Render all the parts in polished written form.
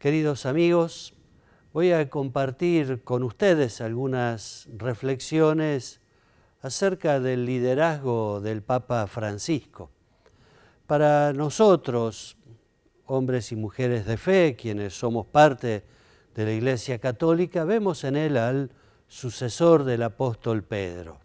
Queridos amigos, voy a compartir con ustedes algunas reflexiones acerca del liderazgo del Papa Francisco. Para nosotros, hombres y mujeres de fe, quienes somos parte de la Iglesia Católica, vemos en él al sucesor del apóstol Pedro.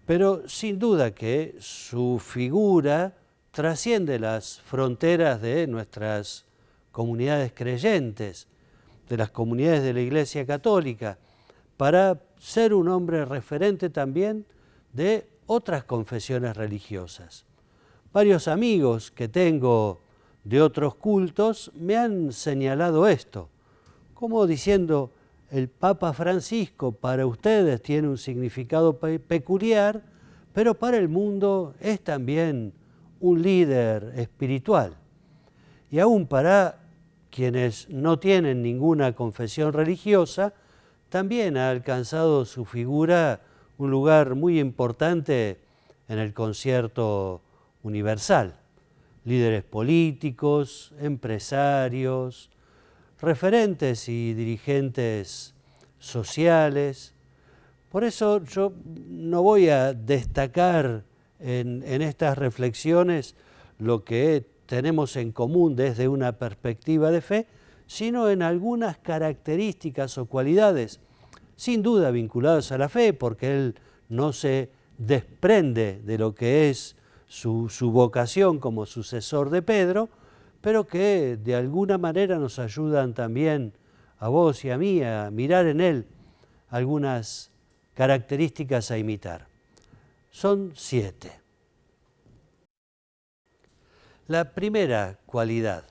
Pero sin duda que su figura trasciende las fronteras de nuestras comunidades creyentes, de las comunidades de la Iglesia Católica, para ser un hombre referente también de otras confesiones religiosas. Varios amigos que tengo de otros cultos me han señalado esto, como diciendo, el Papa Francisco para ustedes tiene un significado peculiar, pero para el mundo es también un líder espiritual. Y aún para quienes no tienen ninguna confesión religiosa, también ha alcanzado su figura un lugar muy importante en el concierto universal. Líderes políticos, empresarios, referentes y dirigentes sociales. Por eso yo no voy a destacar en estas reflexiones lo que tenemos en común desde una perspectiva de fe, sino en algunas características o cualidades, sin duda vinculadas a la fe, porque él no se desprende de lo que es su vocación como sucesor de Pedro, pero que de alguna manera nos ayudan también a vos y a mí a mirar en él algunas características a imitar. Son 7. La primera cualidad,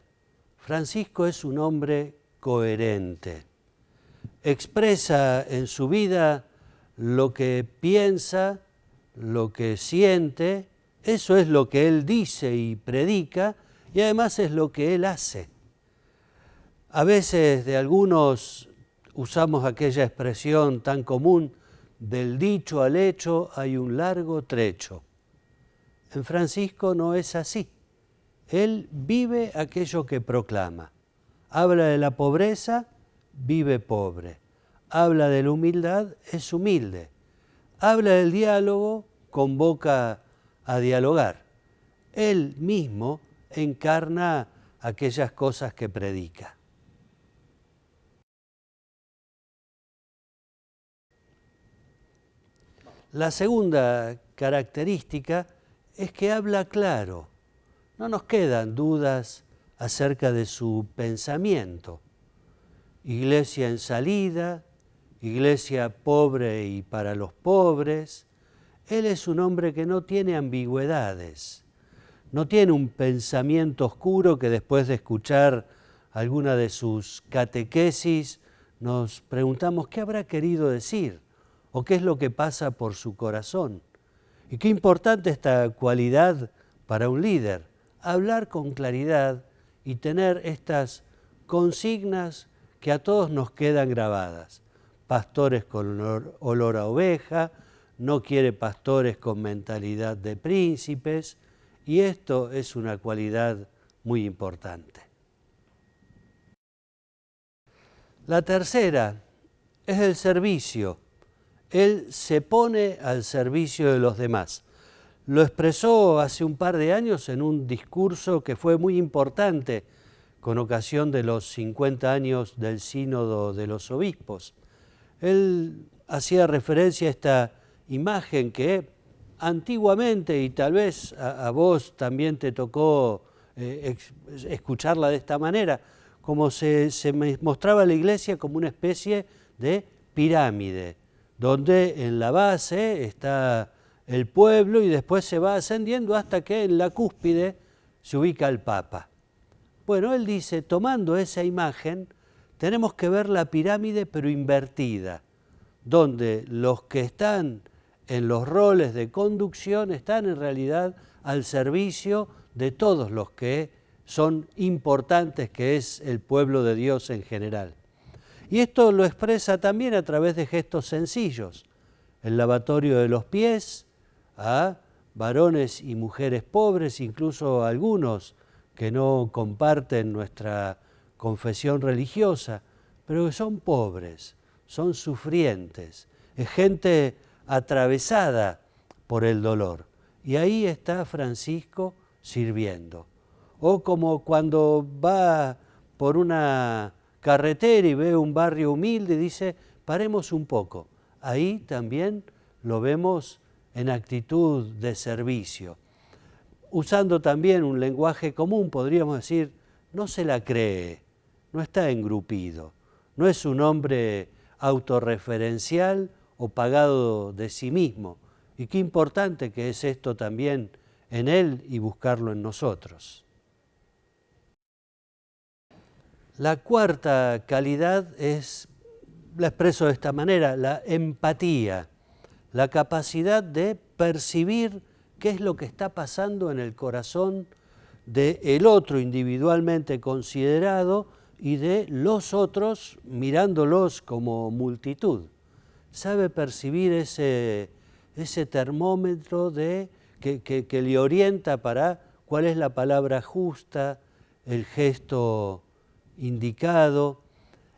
Francisco es un hombre coherente. Expresa en su vida lo que piensa, lo que siente, eso es lo que él dice y predica, y además es lo que él hace. A veces de algunos usamos aquella expresión tan común, del dicho al hecho hay un largo trecho. En Francisco no es así. Él vive aquello que proclama. Habla de la pobreza, vive pobre. Habla de la humildad, es humilde. Habla del diálogo, convoca a dialogar. Él mismo encarna aquellas cosas que predica. La segunda característica es que habla claro. No nos quedan dudas acerca de su pensamiento. Iglesia en salida, iglesia pobre y para los pobres. Él es un hombre que no tiene ambigüedades, no tiene un pensamiento oscuro que después de escuchar alguna de sus catequesis nos preguntamos qué habrá querido decir o qué es lo que pasa por su corazón. Y qué importante esta cualidad para un líder, hablar con claridad y tener estas consignas que a todos nos quedan grabadas. Pastores con olor a oveja, no quiere pastores con mentalidad de príncipes, y esto es una cualidad muy importante. La tercera es el servicio. Él se pone al servicio de los demás. Lo expresó hace un par de años en un discurso que fue muy importante con ocasión de los 50 años del Sínodo de los Obispos. Él hacía referencia a esta imagen que antiguamente, y tal vez a vos también te tocó escucharla de esta manera, como se mostraba la iglesia como una especie de pirámide, donde en la base está el pueblo y después se va ascendiendo hasta que en la cúspide se ubica el Papa. Bueno, él dice, tomando esa imagen, tenemos que ver la pirámide pero invertida, donde los que están en los roles de conducción están en realidad al servicio de todos los que son importantes, que es el pueblo de Dios en general. Y esto lo expresa también a través de gestos sencillos. El lavatorio de los pies a varones y mujeres pobres, incluso algunos que no comparten nuestra confesión religiosa, pero que son pobres, son sufrientes, es gente atravesada por el dolor. Y ahí está Francisco sirviendo. O como cuando va por una carretera y ve un barrio humilde y dice, paremos un poco. Ahí también lo vemos en actitud de servicio. Usando también un lenguaje común, podríamos decir, no se la cree, no está engrupido, no es un hombre autorreferencial o pagado de sí mismo. Y qué importante que es esto también en él y buscarlo en nosotros. La cuarta calidad la expreso de esta manera, la empatía, la capacidad de percibir qué es lo que está pasando en el corazón del otro individualmente considerado y de los otros mirándolos como multitud. Sabe percibir ese termómetro que le orienta para cuál es la palabra justa, el gesto indicado.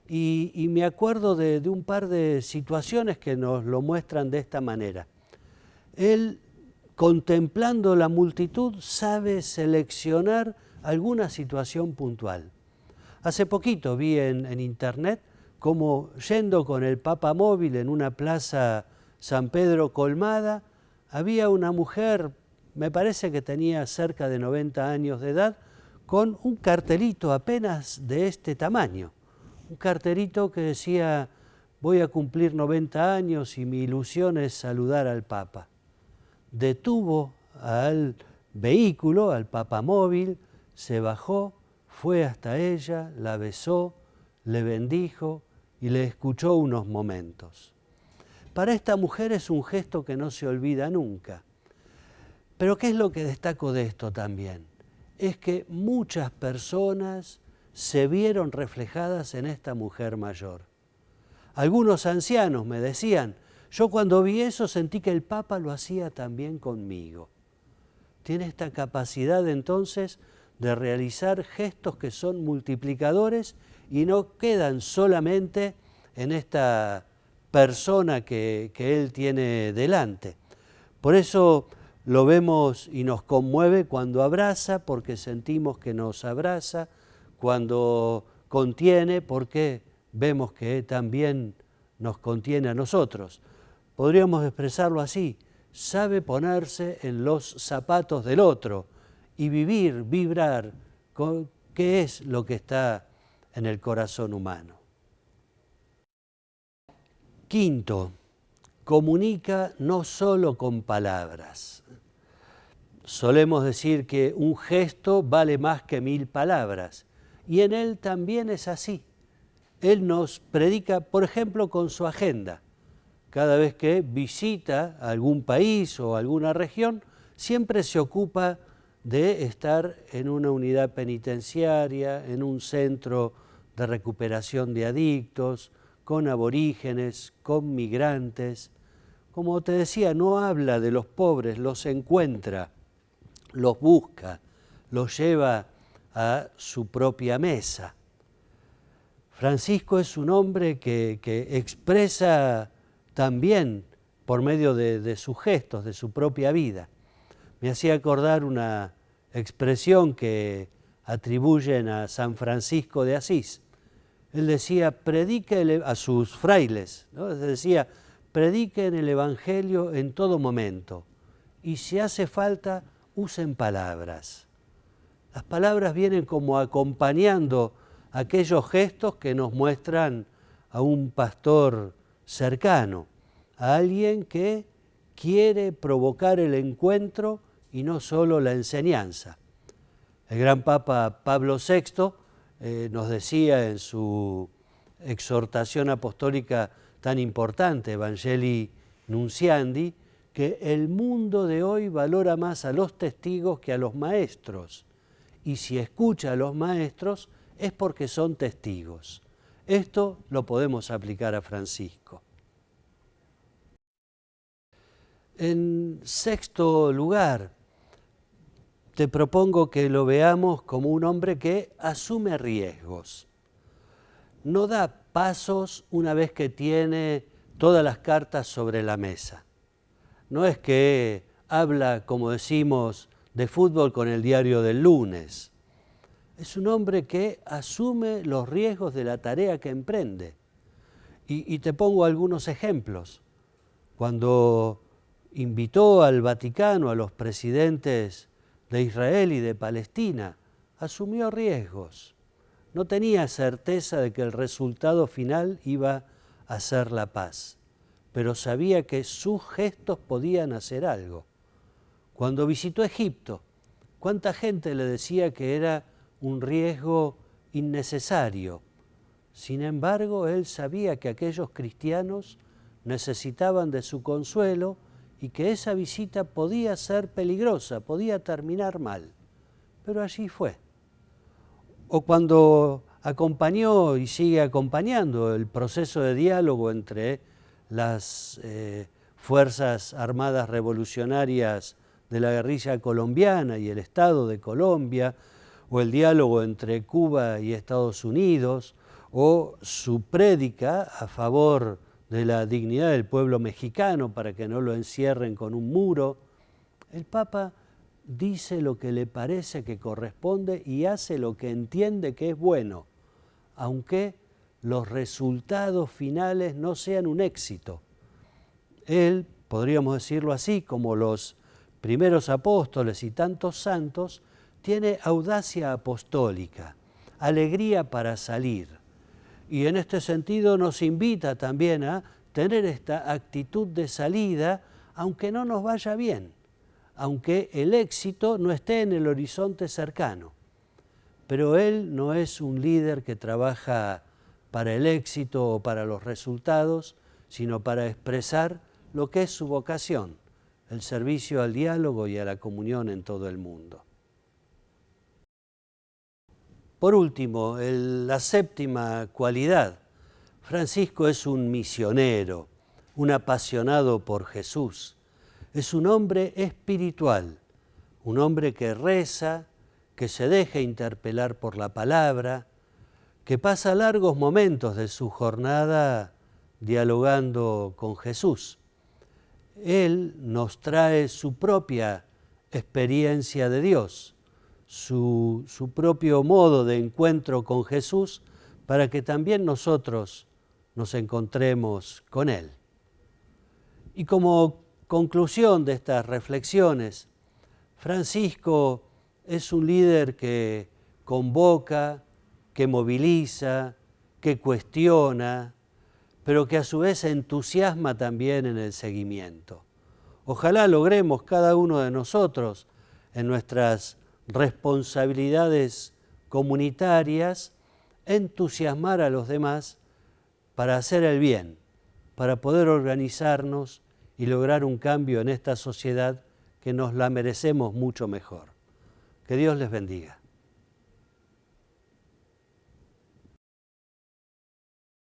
Y me acuerdo de un par de situaciones que nos lo muestran de esta manera. Él, contemplando la multitud, sabe seleccionar alguna situación puntual. Hace poquito vi en internet cómo yendo con el papamóvil en una plaza San Pedro colmada, había una mujer, me parece que tenía cerca de 90 años de edad, con un cartelito apenas de este tamaño. Un cartelito que decía, voy a cumplir 90 años y mi ilusión es saludar al Papa. Detuvo al vehículo, al papamóvil, se bajó, fue hasta ella, la besó, le bendijo y le escuchó unos momentos. Para esta mujer es un gesto que no se olvida nunca. Pero ¿qué es lo que destaco de esto también? Es que muchas personas se vieron reflejadas en esta mujer mayor. Algunos ancianos me decían, yo cuando vi eso sentí que el Papa lo hacía también conmigo. Tiene esta capacidad entonces de realizar gestos que son multiplicadores y no quedan solamente en esta persona que él tiene delante. Por eso lo vemos y nos conmueve cuando abraza, porque sentimos que nos abraza, cuando contiene, porque vemos que también nos contiene a nosotros. Podríamos expresarlo así, sabe ponerse en los zapatos del otro y vibrar con qué es lo que está en el corazón humano. Quinto, comunica no solo con palabras. Solemos decir que un gesto vale más que 1000 palabras, y en él también es así. Él nos predica, por ejemplo, con su agenda. Cada vez que visita algún país o alguna región, siempre se ocupa de estar en una unidad penitenciaria, en un centro de recuperación de adictos, con aborígenes, con migrantes. Como te decía, no habla de los pobres, los encuentra, los busca, los lleva a su propia mesa. Francisco es un hombre que expresa también por medio de sus gestos, de su propia vida. Me hacía acordar una expresión que atribuyen a San Francisco de Asís. Él decía, predique a sus frailes, ¿no? Decía, prediquen el Evangelio en todo momento y si hace falta, usen palabras. Las palabras vienen como acompañando aquellos gestos que nos muestran a un pastor cercano, a alguien que quiere provocar el encuentro y no solo la enseñanza. El gran Papa Pablo VI nos decía en su exhortación apostólica tan importante, Evangelii Nunciandi, que el mundo de hoy valora más a los testigos que a los maestros. Y si escucha a los maestros es porque son testigos. Esto lo podemos aplicar a Francisco. En sexto lugar, te propongo que lo veamos como un hombre que asume riesgos. no da pasos una vez que tiene todas las cartas sobre la mesa. No es que habla, como decimos, de fútbol con el diario del lunes. Es un hombre que asume los riesgos de la tarea que emprende. Y te pongo algunos ejemplos. Cuando invitó al Vaticano, a los presidentes de Israel y de Palestina, asumió riesgos. No tenía certeza de que el resultado final iba a ser la paz, pero sabía que sus gestos podían hacer algo. Cuando visitó Egipto, ¿cuánta gente le decía que era un riesgo innecesario? Sin embargo, él sabía que aquellos cristianos necesitaban de su consuelo y que esa visita podía ser peligrosa, podía terminar mal. Pero allí fue. O cuando acompañó y sigue acompañando el proceso de diálogo entre las Fuerzas Armadas Revolucionarias de la guerrilla colombiana y el Estado de Colombia, o el diálogo entre Cuba y Estados Unidos, o su prédica a favor de la dignidad del pueblo mexicano para que no lo encierren con un muro, el Papa dice lo que le parece que corresponde y hace lo que entiende que es bueno, aunque los resultados finales no sean un éxito. Él, podríamos decirlo así, como los primeros apóstoles y tantos santos, tiene audacia apostólica, alegría para salir. Y en este sentido nos invita también a tener esta actitud de salida, aunque no nos vaya bien, aunque el éxito no esté en el horizonte cercano. Pero él no es un líder que trabaja para el éxito o para los resultados, sino para expresar lo que es su vocación, el servicio al diálogo y a la comunión en todo el mundo. Por último, la séptima cualidad. Francisco es un misionero, un apasionado por Jesús. Es un hombre espiritual, un hombre que reza, que se deja interpelar por la palabra, que pasa largos momentos de su jornada dialogando con Jesús. Él nos trae su propia experiencia de Dios, su propio modo de encuentro con Jesús, para que también nosotros nos encontremos con Él. Y como conclusión de estas reflexiones, Francisco es un líder que convoca, que moviliza, que cuestiona, pero que a su vez entusiasma también en el seguimiento. Ojalá logremos cada uno de nosotros en nuestras responsabilidades comunitarias entusiasmar a los demás para hacer el bien, para poder organizarnos y lograr un cambio en esta sociedad que nos la merecemos mucho mejor. Que Dios les bendiga.